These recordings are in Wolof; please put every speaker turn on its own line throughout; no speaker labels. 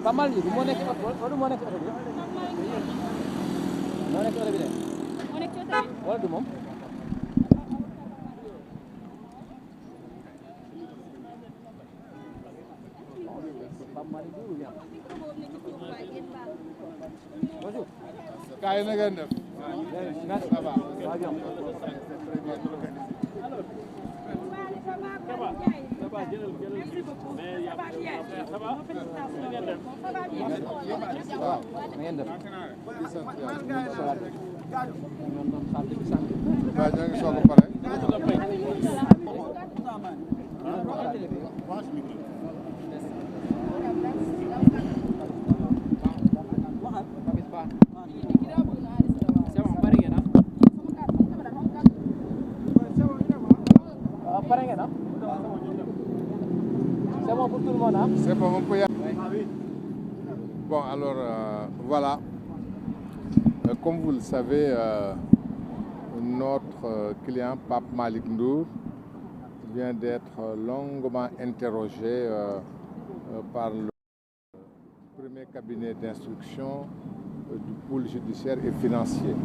Pas mal bi moo nekk wala moo nekk oto bi moo nekk oto bi de wala du moom bonjour
kaay na ngeen def ça va
C'est bon pour tout le monde, hein?
C'est bon, on peut y aller. Bon, alors, voilà. Comme vous le savez, notre client, Pape Malick Ndour, vient d'être longuement interrogé par le premier cabinet d'instruction du pôle judiciaire et financier.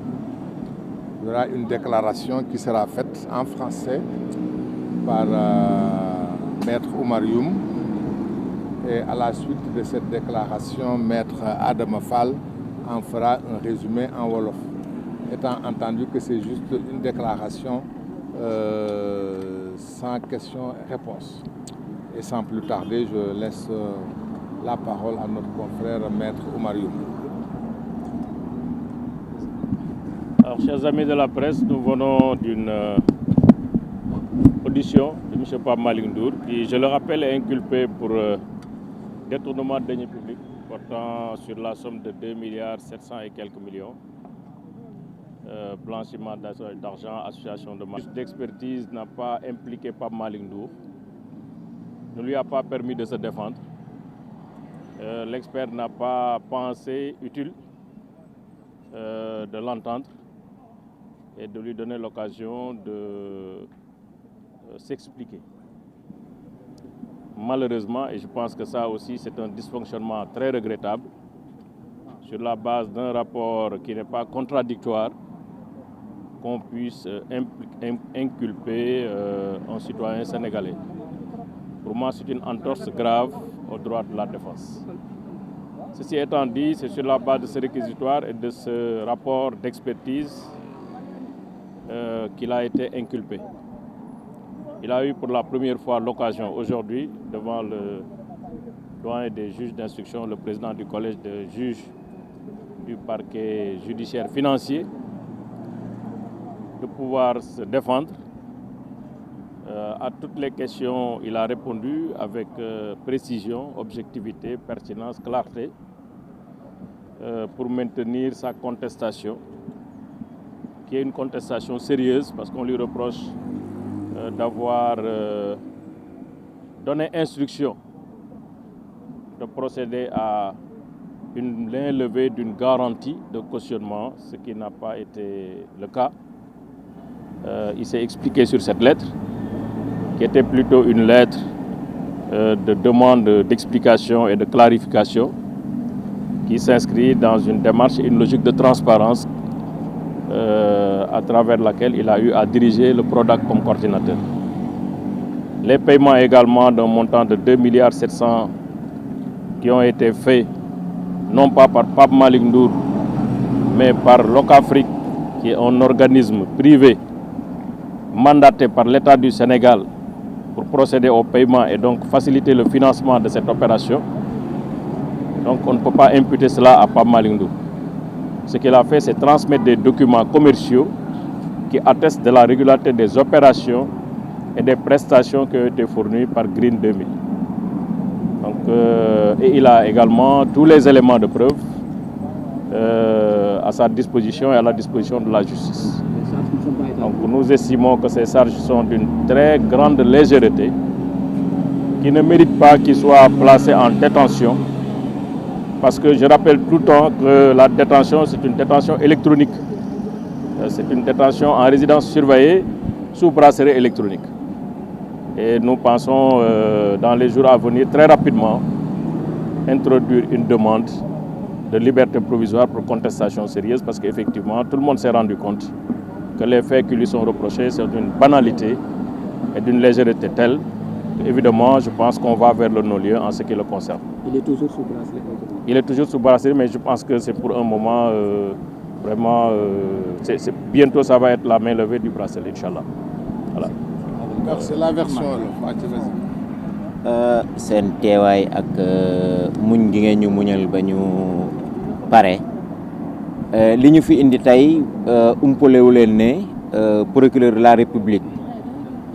Il y aura une déclaration qui sera faite en français par Maître Oumar Youm. Et à la suite de cette déclaration, Maître Adama Fall en fera un résumé en Wolof. Étant entendu que c'est juste une déclaration sans question-réponse. Et sans plus tarder, je laisse la parole à notre confrère Maître Oumar Youm.
Alors, chers amis de la presse, nous venons d'une audition de M. Pape Malick Ndour, qui, je le rappelle, est inculpé pour détournement de deniers publics portant sur la somme de 2 milliards 700 et quelques millions, blanchiment d'argent, association de marché. L'expertise n'a pas impliqué Pape Malick Ndour, ne lui a pas permis de se défendre. L'expert n'a pas pensé utile de l'entendre et de lui donner l'occasion de s'expliquer. Malheureusement, et je pense que ça aussi c'est un dysfonctionnement très regrettable, sur la base d'un rapport qui n'est pas contradictoire, qu'on puisse inculper un citoyen sénégalais. Pour moi, c'est une entorse grave aux droits de la défense. Ceci étant dit, c'est sur la base de ce réquisitoire et de ce rapport d'expertise qu'il a été inculpé. Il a eu pour la première fois l'occasion aujourd'hui, devant le doyen des juges d'instruction, le président du collège de juges du parquet judiciaire financier, de pouvoir se défendre. À toutes les questions, il a répondu avec précision, objectivité, pertinence, clarté, pour maintenir sa contestation, qui est une contestation sérieuse, parce qu'on lui reproche d'avoir donné instruction de procéder à l'inlevée d'une garantie de cautionnement, ce qui n'a pas été le cas. Il s'est expliqué sur cette lettre, qui était plutôt une lettre de demande d'explication et de clarification, qui s'inscrit dans une démarche et une logique de transparence à travers laquelle il a eu à diriger le PRODAC comme coordinateur. Les paiements également d'un montant de 2 milliards 700 qui ont été faits non pas par Pape Malick Ndour, mais par Locafrique, qui est un organisme privé mandaté par l'État du Sénégal pour procéder au paiement et donc faciliter le financement de cette opération. Donc on ne peut pas imputer cela à Pape Malick Ndour. Ce qu'il a fait, c'est transmettre des documents commerciaux qui attestent de la régularité des opérations et des prestations qui ont été fournies par Green 2000. Donc, et il a également tous les éléments de preuve à sa disposition et à la disposition de la justice. Donc nous estimons que ces charges sont d'une très grande légèreté, qui ne méritent pas qu'il soit placé en détention, parce que je rappelle tout le temps que la détention, c'est une détention électronique. C'est une détention en résidence surveillée sous bracelet électronique. Et nous pensons dans les jours à venir très rapidement introduire une demande de liberté provisoire pour contestation sérieuse parce qu'effectivement, tout le monde s'est rendu compte que les faits qui lui sont reprochés sont d'une banalité et d'une légèreté telle qu'évidemment, je pense qu'on va vers le non-lieu en ce qui le concerne.
Il est toujours sous bracelet.
Il est toujours sous bracelet, mais je pense que c'est pour un moment vraiment... bientôt, ça va être la main levée du bracelet, Inch'Allah. Voilà.
C'est la version,
seen teewaay ak muñ gi ngeen ñu muñal ba ñu pare li ñu fi indi tey umpalewu leen ne procureur de la République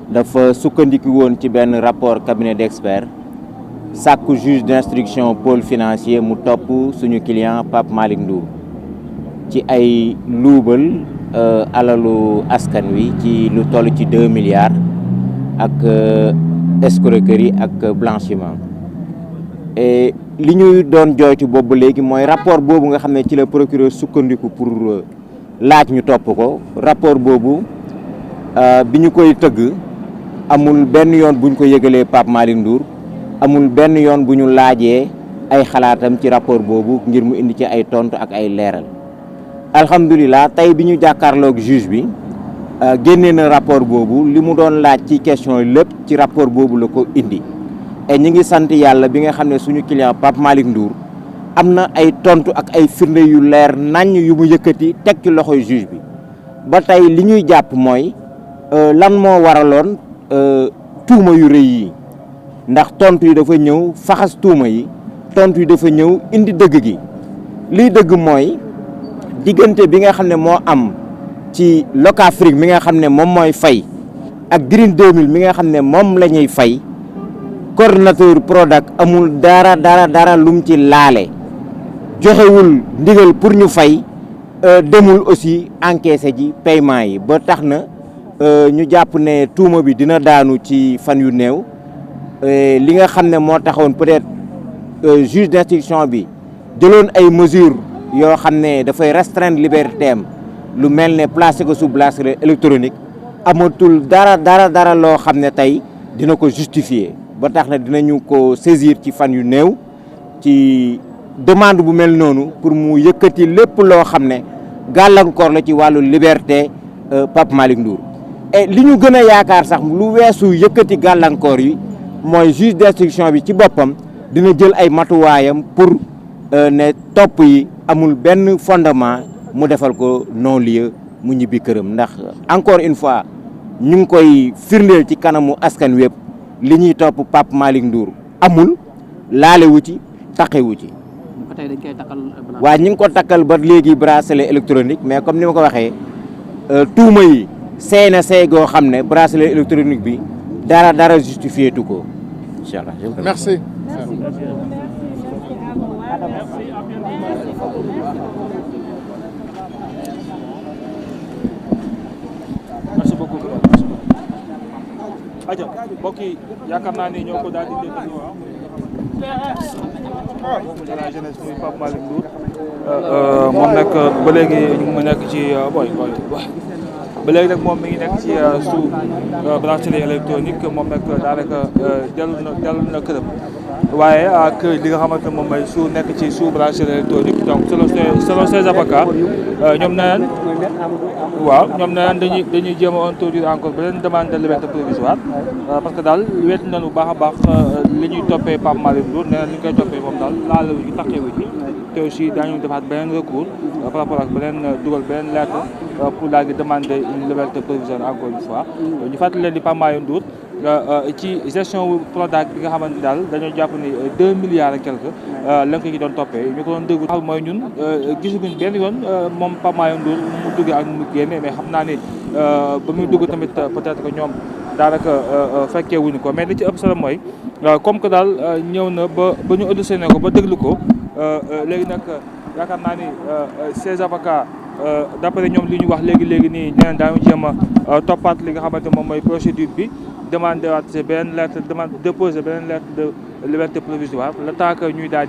dafa sukkandiku woon ci benn rapport cabinet d'experts sàkku juge d'instruction pôle financier mu topp suñu client Pape Malick Ndour ci ay luubal alalu askan wi ci lu toll ci 2 milliards ak escroquerie ak blanchiment et li ñuy doon jooytu boobu léegi mooy rapport boobu nga xam ne ci la procureur sukkandiku pour laaj ñu topp ko rapport boobu bi ñu koy tëgg amul benn yoon bu ñu ko yëgalee Pape Malick Ndour amul benn yoon bu ñu laajee ay xalaatam ci rapport boobu ngir mu indi ci ay tontu ak ay leeral alhamdulilah tey bi ñu jàkkaarloog juge bi génnee na rapport boobu li mu doon laaj ci question yi lépp ci rapport boobu la ko indi et ñi ngi sant yàlla bi nga xam ne suñu client Pape Malick Ndour am na ay tontu ak ay firnde yu leer naññ yu mu yëkkati teg ci loxoy juge bi ba tey li ñuy jàpp mooy lan moo waraloon tuuma yu rëy yi ndax tontu yi dafa ñëw faxas tuuma yi tontu yi dafa ñëw indi dëgg gi liy dëgg mooy diggante bi nga xam ne moo am ci Locafrique mi nga xam ne moom mooy fay ak Green 2000 mi nga xam ne moom la ñuy fay coordonnateur Prodac amul dara lum ci laale joxewul ndigal pour ñu fay demul aussi encaissé ji paiement yi ba tax na ñu jàpp ne tuuma bi dina daanu ci fan yu néew li nga xam ne moo taxoon peut-être juge d'instruction bi jëloon ay mesures yoo xam ne dafay restreindre liberté am lu mel ne placé ko sous bracelet électronique amatul dara loo xam ne tey dina ko justifier ba tax na dinañu ko saisir ci fan yu néew ci demande bu mel noonu pour mu yëkkati lépp loo xam ne gàllankoor la ci wàllu liberté Pape Malick Ndour et li ñu gën a yaakaar sax lu weesu yëkkati gàllankoor yi mooy juge d'instruction bi ci boppam dina jël ay matuwaayam pour ne topp yi amul benn fondement mu defal ko non-lieu mu ñibbi këram ndax encore une fois ñu ngi koy firndeel ci kanamu askan wépp li ñuy topp Pape Malick Ndour amul laalewu ci taqewu ci waaw ñu ngi ko takkal ba léegi bracelet électronique mais comme ni ma ko waxee tuuma yi seey na seey goo xam ne bracelet électronique bi dara justifié tu ko incha allah.
Merci.
Merci beaucoup. Aja mbokk yi yaakaar naa ni ñoo ko daal di dégg de la jeunesse muy Pape Malick Ndour moom nag ba léegi mu nekk ci ba léegi nag moom mi ngi nekk ci sous bracelet électronique moom nag daanaka dellu na këram waaye ak li nga xamante ne moom mooy su nekk ci sous bracelet électronique donc selon ses avocats ñoom nee nañ waaw ñoom nee nañ dañuy jéem a introduire encore beneen demande de liberté provisoire parce que daal wet nañu bu baax a baax li ñuy toppee Pape Malick Ndour nee nañ li ñu koy toppee moom daal laalewu ci taqewu ci te aussi daañu defaat beneen recours par rapport ak dugal beneen lettre pour daal di demander une liberté provisoire encore une fois ñu fàttali leen di Pape Malick Ndour ci gestion Prodac bi nga xamante ni daal dañoo jàpp ni 2 milliards et quelque lañ ko ci doon toppee ñu ko doon déglu xam mooy ñun gisaguñ benn yoon moom Pape Malick Ndour mu duggee ak mu génne mais xam naa ni ba muy dugg tamit peut-être que ñoom daanaka fekkee wuñu ko mais li ci ëpp solo mooy comme que daal ñëw na ba ñu auditionné ko ba déglu ko léegi nag yaakaar naa ni ces avocats d'après ñoom li ñu wax léegi nii nee na daañu jéem a toppaat li nga xamante moom mooy procédure bi demandé waat beneen lettre déposer beneen lettre de liberté provisoire le temps que ñuy daal di